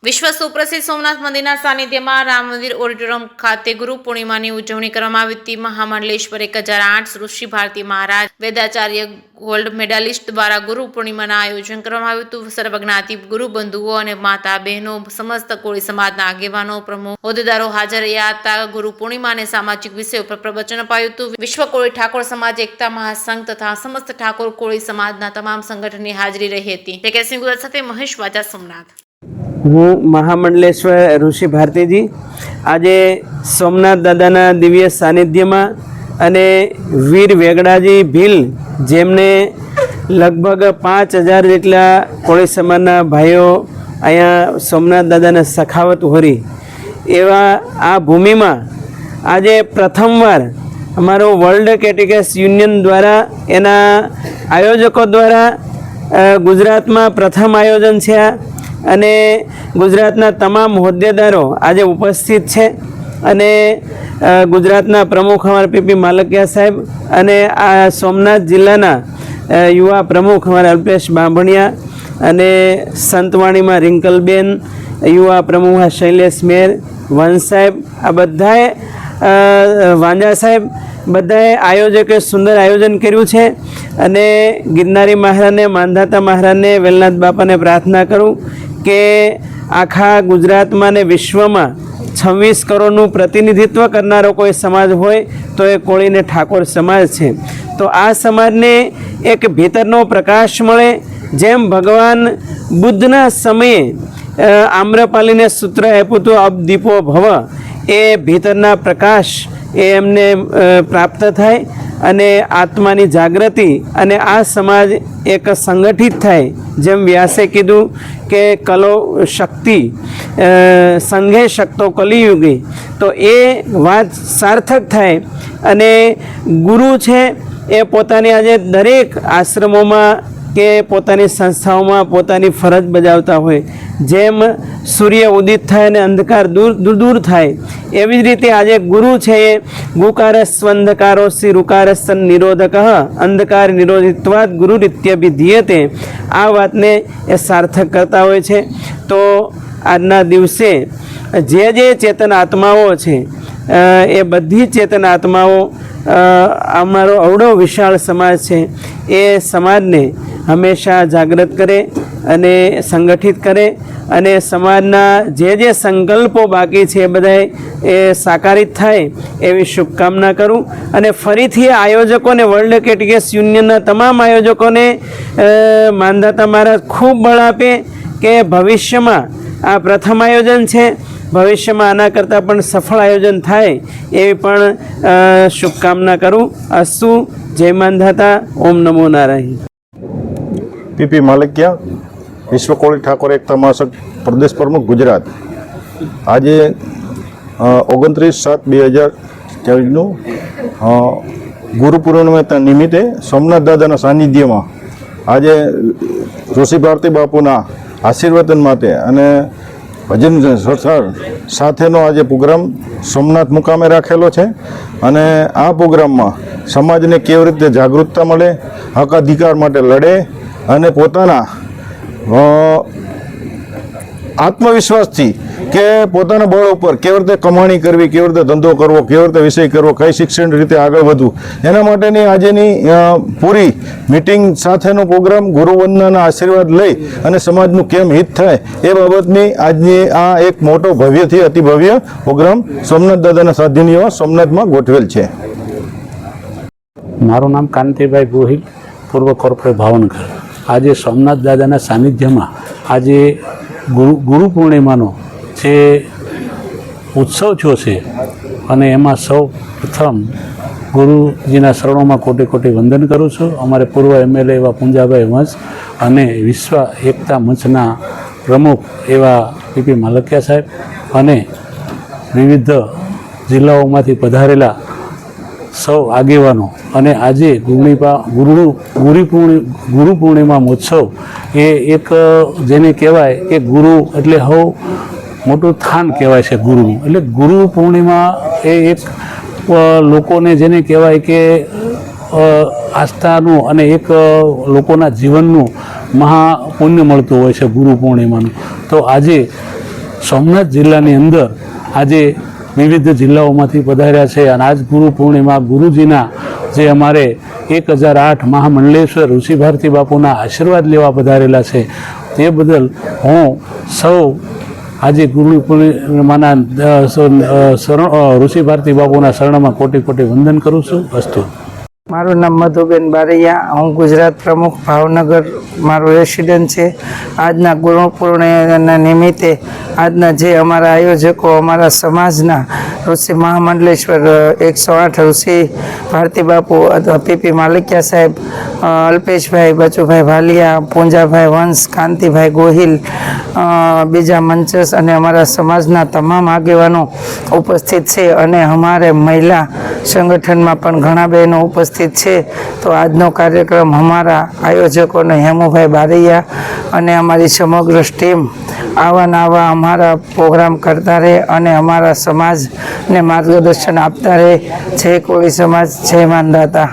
વિશ્વ સુપ્રસિદ્ધ સોમનાથ મંદિરના સાનિધ્યમાં રામ મંદિર ઓડિટોરિયમ ખાતે ગુરુ પૂર્ણિમાની ઉજવણી કરવામાં આવી હતી। મહામંડલેશ્વર 1008 ઋષિ ભારતી મહારાજ વેદાચાર્ય ગોલ્ડ મેડાલિસ્ટ દ્વારા ગુરુ પૂર્ણિમાના આયોજન કરવામાં આવ્યું હતું। સર્વજ્ઞાતિ ગુરુ બંધુઓ અને માતા બહેનો સમસ્ત કોળી સમાજના આગેવાનો પ્રમુખ હોદ્દેદારો હાજર રહ્યા હતા। ગુરુ પૂર્ણિમાને સામાજિક વિષયો પર પ્રવચન અપાયું હતું। વિશ્વ કોળી ઠાકોર સમાજ એકતા મહાસંઘ તથા સમસ્ત ઠાકોર કોળી સમાજના તમામ સંગઠનની હાજરી રહી હતી। ટેકેસિંહ ગુજરાત સાથે મહેશ વાજા, સોમનાથ। હું મહામંડલેશ્વર ઋષિ ભારતીજી આજે સોમનાથ દાદાના દિવ્ય સાનિધ્યમાં અને વીર વેગડાજી ભીલ જેમને લગભગ 5000 જેટલા કોળી સમાજના ભાઈઓ અહીંયા સોમનાથ દાદાના સખાવત હોરી એવા આ ભૂમિમાં આજે પ્રથમવાર અમારો વર્લ્ડ કેટેકેસ યુનિયન દ્વારા એના આયોજકો દ્વારા ગુજરાતમાં પ્રથમ આયોજન છે અને ગુજરાતના તમામ હોદ્દેદારો આજે ઉપસ્થિત છે અને ગુજરાતના પ્રમુખ અમારા પીપી માલકિયા સાહેબ અને આ સોમનાથ જિલ્લાના યુવા પ્રમુખ અમારા અલ્પેશ બાંભણિયા અને સંતવાણીમાં રિંકલબેન, યુવા પ્રમુખ શૈલેષ મેર, વંશ સાહેબ, આ બધાએ વાંજા સાહેબ બધાએ આયોજકે સુંદર આયોજન કર્યું છે અને ગિરનારી મહારાજને, માંધાતા મહારાજને, વેલનાથ બાપાને પ્રાર્થના કરું કે આખા ગુજરાતમાં ને વિશ્વમાં 26 કરોડનું પ્રતિનિધિત્વ કરનારો કોઈ સમાજ હોય તો એ કોળી ને ઠાકોર સમાજ છે। તો આ સમાજને એક ભીતરનો પ્રકાશ મળે, જેમ ભગવાન બુદ્ધના સમયે આમ્રપાલીને સૂત્ર આપ્યું હતું અબદીપો ભવ, એ ભીતરના પ્રકાશ એ એમને પ્રાપ્ત થાય અને આત્માની જાગૃતિ અને આ સમાજ એક સંગઠિત થાય। જેમ વ્યાસે કીધું કે કલો શક્તિ સંઘે શક્તો કલિયુગી, તો એ વાત સાર્થક થાય અને ગુરુ છે એ પોતાની આજે દરેક આશ્રમોમાં કે પોતાની સંસ્થાઓમાં પોતાની ફરજ બજાવતા હોય। જેમ સૂર્ય ઉદિત થાય અને અંધકાર દૂર થાય, એવી જ રીતે આજે ગુરુ છે એ ગુકારસ્વંધકારોસી રુકારસ્સન નિરોધક અંધકાર નિરોધિત્વાદ ગુરુ રીત્યભિધીયતે, આ વાતને એ સાર્થક કરતા હોય છે। તો આજના દિવસે જે ચેતન આત્માઓ છે એ બધી ચેતન આત્માઓ અમારો અવડો વિશાળ સમાજ છે એ સમાજને હંમેશા જાગૃત કરે અને સંગઠિત કરે અને સમાજના જે સંકલ્પો બાકી છે એ બધાએ એ સાકારિત થાય એવી શુભકામના કરું અને ફરીથી આયોજકોને, વર્લ્ડ કેટેકેસ યુનિયનના તમામ આયોજકોને માંધાતા મહારાજ ખૂબ બળ આપે કે ભવિષ્યમાં આ પ્રથમ આયોજન છે, ભવિષ્યમાં આના કરતાં પણ સફળ આયોજન થાય એવી પણ શુભકામના કરું। અસ્તુ, જય માંધાતા, ઓમ નમો નારાયણ। પીપી માલકિયા, વિશ્વ કોળી ઠાકોર એકતા મહાસંઘ પ્રદેશ પ્રમુખ, ગુજરાત। આજે 29/7/2024 ગુરુ પૂર્ણિમા નિમિત્તે સોમનાથ દાદાના સાનિધ્યમાં આજે ઋષિ ભારતી બાપુના આશીર્વાદન માટે અને ભજન સાથેનો આજે પ્રોગ્રામ સોમનાથ મુકામે રાખેલો છે અને આ પ્રોગ્રામમાં સમાજને કેવી રીતે જાગૃતતા મળે, હક અધિકાર માટે લડે અને પોતાના આત્મવિશ્વાસથી કે પોતાના બળ ઉપર કેવી રીતે કમાણી કરવી, કેવી રીતે ધંધો કરવો, કેવી રીતે વિષય કરવો, કઈ શિક્ષણ રીતે આગળ વધવું, એના માટેની આજેની પૂરી મિટિંગ સાથેનો પ્રોગ્રામ ગુરુવંદનાના આશીર્વાદ લઈ અને સમાજનું કેમ હિત થાય એ બાબતની આજની આ એક મોટો ભવ્યથી અતિભવ્ય પ્રોગ્રામ સોમનાથ દાદાના સાનિધ્યમાં સોમનાથમાં ગોઠવેલ છે। મારું નામ કાંતિભાઈ ગોહિલ, પૂર્વ કોર્પોરેટ ભાવનગર। આજે સોમનાથ દાદાના સાનિધ્યમાં આજે ગુરુ પૂર્ણિમાનો જે ઉત્સવ થયો છે અને એમાં સૌ પ્રથમ ગુરુજીના શરણોમાં કોટી કોટી વંદન કરું છું। અમારે પૂર્વ MLA એવા પૂંજાભાઈ વંશ અને વિશ્વ એકતા મંચના પ્રમુખ એવા પીપી માલકિયા સાહેબ અને વિવિધ જિલ્લાઓમાંથી પધારેલા સૌ આગેવાનો અને આજે ગુરુ પૂર્ણિમા મહોત્સવ એ એક જેને કહેવાય કે ગુરુ એટલે હવ મોટું થાન કહેવાય છે ગુરુનું। એટલે ગુરુ પૂર્ણિમા એ એક લોકોને જેને કહેવાય કે આસ્થાનું અને એક લોકોના જીવનનું મહાપુણ્ય મળતું હોય છે ગુરુ પૂર્ણિમાનું। તો આજે સોમનાથ જિલ્લાની અંદર આજે વિવિધ જિલ્લાઓમાંથી પધાર્યા છે અને આજ ગુરુ પૂર્ણિમા ગુરુજીના જે અમારે 1008 મહામંડલેશ્વર ઋષિ ભારતી બાપુના આશીર્વાદ લેવા પધારેલા છે તે બદલ હું સૌ આજે ગુરુ પૂર્ણિમાના ઋષિ ભારતી બાપુના શરણમાં કોટી કોટી વંદન કરું છું. અસ્તુ. મારું નામ મધુબેન બારૈયા, હું ગુજરાત પ્રમુખ ભાવનગર મારો રેસિડન્ટ છે. આજના ગુરુ પૂર્ણિમાના નિમિત્તે આજના જે અમારા આયોજકો અમારા સમાજના ઋષિ મહામંડલેશ્વર 108 ઋષિ ભારતી બાપુ અથવા પીપી માલિકિયા સાહેબ, અલ્પેશભાઈ, બચુભાઈ ભાલિયા, પૂંજાભાઈ વંશ, કાંતિભાઈ ગોહિલ, બીજા મંચસ અને અમારા સમાજના તમામ આગેવાનો ઉપસ્થિત છે અને અમારે મહિલા સંગઠનમાં પણ ઘણા બહેનો ઉપસ્થિત છે. તો આજનો કાર્યક્રમ અમારા આયોજકોને હેમુભાઈ બારૈયા અને અમારી સમગ્ર ટીમ આવા અમારા પ્રોગ્રામ કરતા રહે અને અમારા સમાજને માર્ગદર્શન આપતા રહે. જય કોળી સમાજ, જય માનદાતા.